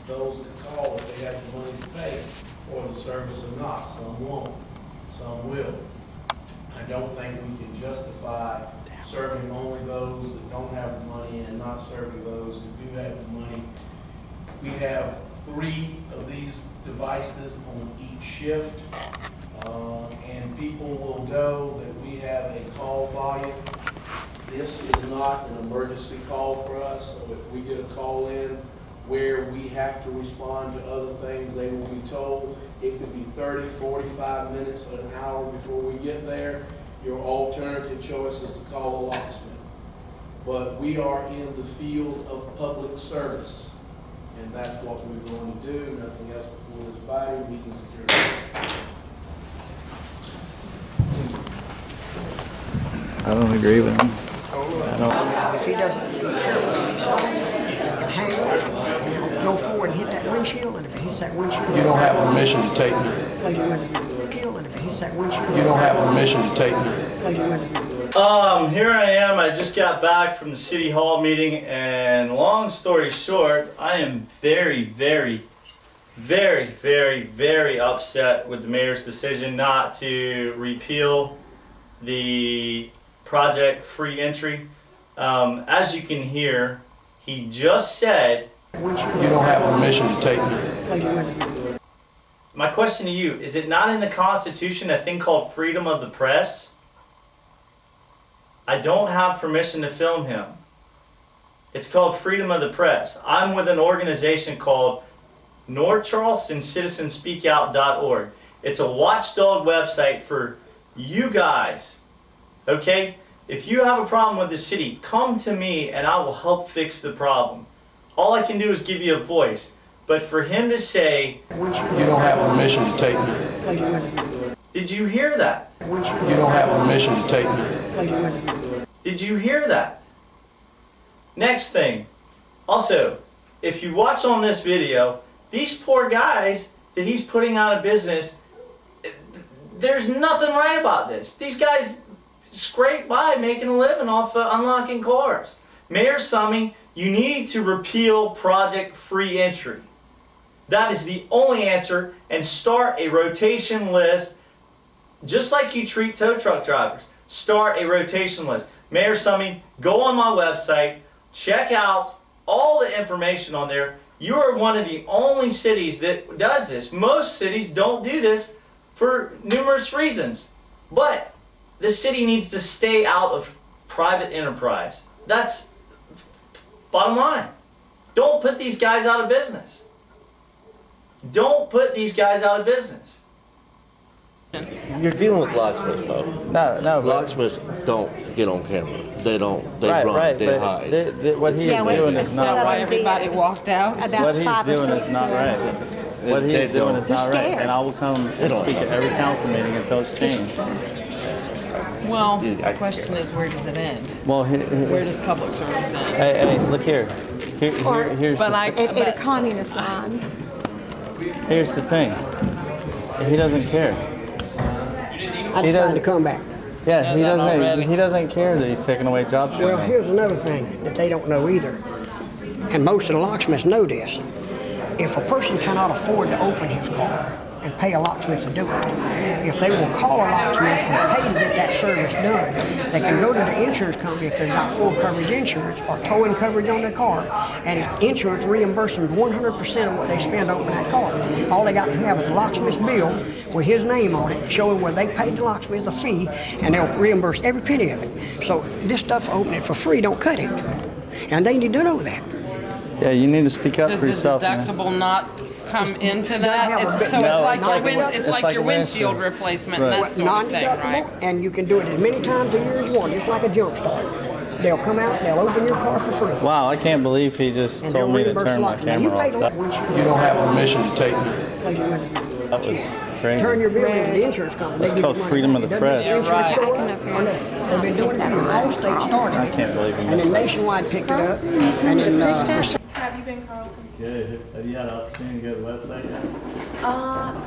those that call if they have the money to pay for the service or not. Some won't, some will. I don't think we can justify serving only those that don't have the money and not serving those that do have the money. We have 3 of these devices on each shift, and people will know that we have a call volume. This is not an emergency call for us, so if we get a call in where we have to respond to other things, they will be told. It could be 30, 45 minutes, an hour before we get there. Your alternative choice is to call a locksmith. But we are in the field of public service, and that's what we're going to do. Nothing else before this body. Meeting's adjourned. I don't agree with him. If he doesn't get they can hang and go forward and hit that windshield, and if it hits that windshield, You don't have permission to take me. place the windshield, and if it hits that windshield, You don't have permission to take me. place the windshield. Here I am. I just got back from the city hall meeting, and long story short, I am very, very, very, very, very upset with the mayor's decision not to repeal the project free entry. As you can hear, he just said, You don't have permission to take me. Place the windshield. my question to you, is it not in the Constitution a thing called freedom of the press? I don't have permission to film him. It's called freedom of the press. I'm with an organization called North Charleston CitizensSpeakOut.org. It's a watchdog website for you guys. Okay? If you have a problem with the city, come to me and I will help fix the problem. All I can do is give you a voice. But for him to say, You don't have permission to take me. Place the windshield. did you hear that? You don't have permission to take me. Place the windshield. Did you hear that? Next thing. Also, if you watch on this video, these poor guys that he's putting out of business, there's nothing right about this. These guys scrape by making a living off unlocking cars. Mayor Summey, you need to repeal project free entry. That is the only answer, and start a rotation list just like you treat tow truck drivers. Start a rotation list. Mayor Summey, go on my website, check out all the information on there. You are one of the only cities that does this. Most cities don't do this for numerous reasons. But the city needs to stay out of private enterprise. That's bottom line. Don't put these guys out of business. Don't put these guys out of business. You're dealing with locksmiths, Bo. No, but, Locksmiths don't get on camera. They don't. They right, run. right. They But hide. what he's doing is not Why right. everybody walked out? What About he's 5 or doing 6 is not right. What They he's doing don't. is not right. scared. And I will come and don't. speak at every council meeting until it's changed. Well, I the question is, where does it end? Well, Where does public service end? hey, look here. Here's But the, I, At a communist line. here's the thing. He doesn't care. I decided to come back. Yeah, he that doesn't. already. He doesn't care that he's taking away jobs from Well, them. here's another thing that they don't know either, and most of the locksmiths know this. If a person cannot afford to open his car and pay a locksmith to do it, if they will call a locksmith and pay to get that service done, they can go to the insurance company if they've got full coverage insurance or towing coverage on their car, and insurance reimburses them 100% of what they spend to open that car. All they got to have is a locksmith's bill with his name on it, showing where they paid the locksmith a fee, and they'll reimburse every penny of it. So this stuff, opening it for free, don't cut it. And they need to know that. Yeah, you need to speak up Does for the yourself, man. deductible not come into have that? a It's, bit- so No, it's like your it's it's like like your a windshield windshield. replacement and Right. that sort of thing, Non-deductible, right? and you can do it as many times a year as you want, just like a jump start. They'll come out, they'll open your car for free. Wow, I can't believe he just And they'll told me to reimburse turn the my locksmith. Now, you camera paid off. the windshield. You don't have permission to take me. Place the windshield. That was crazy. Turn your bill into the insurance company. It's They give called you money freedom back. of the It doesn't press. mean the Right. insurance company or nothing. They've been doing it for years. All states started it. I can't believe he And missed then that. Nationwide picked it up. And then, Have you been, Carlton? Good. Have you had an opportunity to go to the website yet?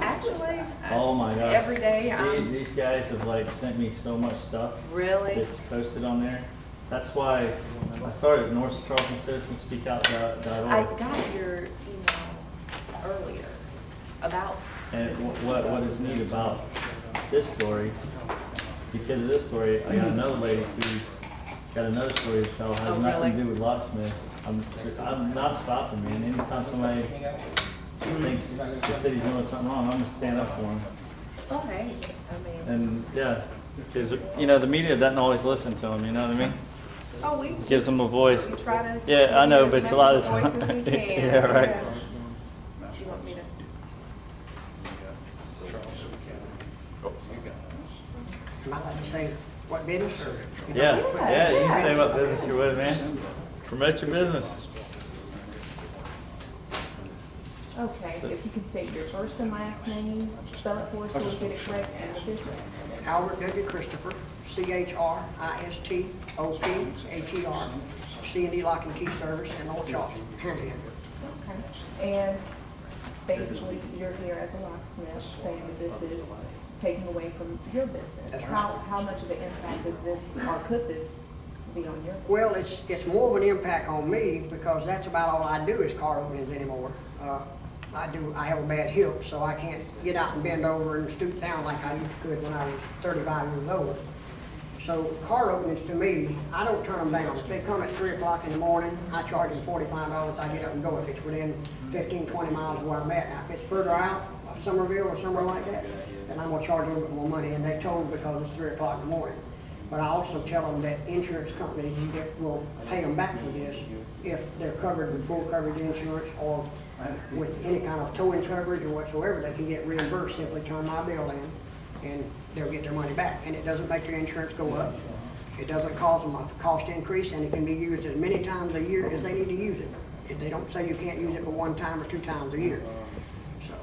Actually, Oh my gosh. every day. These guys have like sent me so much stuff Really? that's posted on there. That's why I started North Charleston Citizens Speak I Out.org. got your email. And what is neat about this story, because of this story, I got another lady who's got another story to tell, has Oh, nothing really? to do with locksmiths. I'm not stopping, man. Anytime somebody thinks the city's doing something wrong, I'm gonna stand up for them. Okay, I mean, And yeah, because you know the media doesn't always listen to them. You know what I mean? oh, we Gives them a voice. try to. Yeah, I know, be but as it's a lot of much voice as we times. can. Yeah, right. You want me to? Am I allowed to say what business or? Yeah, yeah. You can say what business you're with, man. Promote your business. Okay, if you can state your first and last name, spell it for us so we get it correct, and the business. Albert W. Christopher, Christopher, C&D Lock and Key Service in Old Charleston, Hannah. Okay, and basically, you're here as a locksmith, saying that this is taking away from your business. That's right. How much of an impact is this, or could this be on your? Well, it's more of an impact on me because that's about all I do is car openings anymore. I have a bad hip, so I can't get out and bend over and stoop down like I used to could when I was 35 years old. So car openings to me, I don't turn them down. If they come at 3 o'clock in the morning, I charge them $45. I get up and go if it's within 15, 20 miles of where I'm at. Now, if it's further out, Somerville or somewhere like that, then I'm gonna charge a little bit more money, and they told because it's 3 o'clock in the morning. But I also tell them that insurance companies will pay them back for this if they're covered with full coverage insurance or with any kind of towing coverage or whatsoever. They can get reimbursed, simply turn my bill in and they'll get their money back. And it doesn't make their insurance go up. It doesn't cause them a cost increase, and it can be used as many times a year as they need to use it. They don't say you can't use it but 1 time or 2 times a year. So,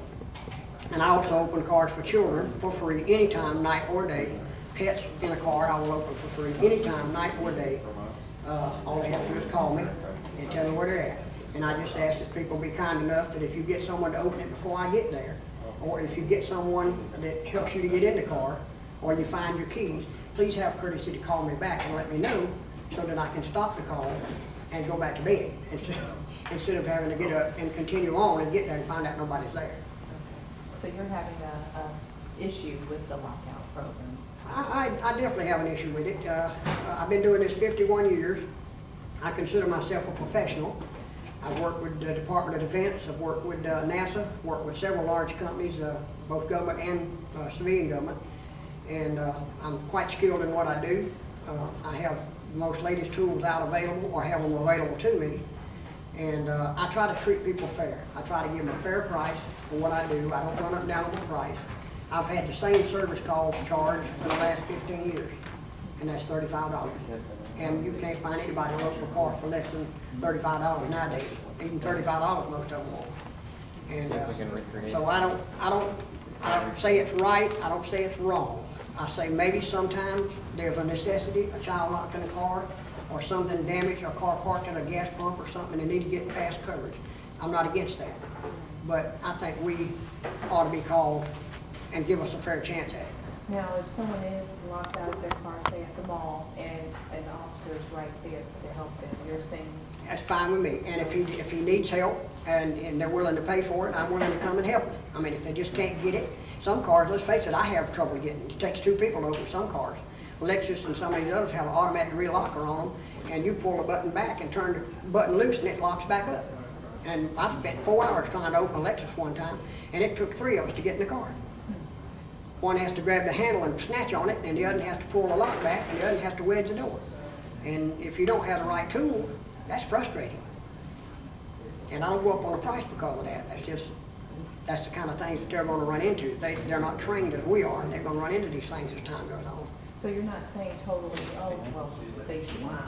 and I also open cars for children for free anytime, night or day. Pets in a car, I will open for free anytime, night or day. All they have to do is call me and tell me where they're at. And I just ask that people be kind enough that if you get someone to open it before I get there, or if you get someone that helps you to get in the car, or you find your keys, please have courtesy to call me back and let me know so that I can stop the call and go back to bed instead of having to get up and continue on and get there and find out nobody's there. So you're having a issue with the lockout program? I definitely have an issue with it. I've been doing this 51 years. I consider myself a professional. I've worked with the Department of Defense, I've worked with NASA, worked with several large companies, both government and civilian government. And I'm quite skilled in what I do. I have the most latest tools out available or have them available to me. And I try to treat people fair. I try to give them a fair price for what I do. I don't run up and down on the price. I've had the same service calls charged for the last 15 years, and that's $35. And you can't find anybody who looks for a car for less than $35 nowadays. Even $35 most of them won't. And so I don't say it's right, I don't say it's wrong. I say maybe sometimes there's a necessity, a child locked in a car, or something damaged, a car parked at a gas pump or something, and they need to get fast coverage. I'm not against that. But I think we ought to be called and give us a fair chance at it. Now, if someone is locked out of their car, say at the mall, and an officer is right there to help them, you're saying? That's fine with me. And if he needs help and they're willing to pay for it, I'm willing to come and help him. I mean, if they just can't get it, some cars, let's face it, I have trouble getting it. It takes 2 people to open some cars. Lexus and some of these others have an automatic relocker on them, and you pull the button back and turn the button loose and it locks back up. And I spent 4 hours trying to open a Lexus one time, and it took 3 of us to get in the car. One has to grab the handle and snatch on it, and the other has to pull the lock back, and the other has to wedge the door. And if you don't have the right tool, that's frustrating. And I don't go up on the price because of that. That's the kind of things that they're going to run into. They're not trained as we are, and they're going to run into these things as time goes on. So you're not saying totally, oh, well, they should not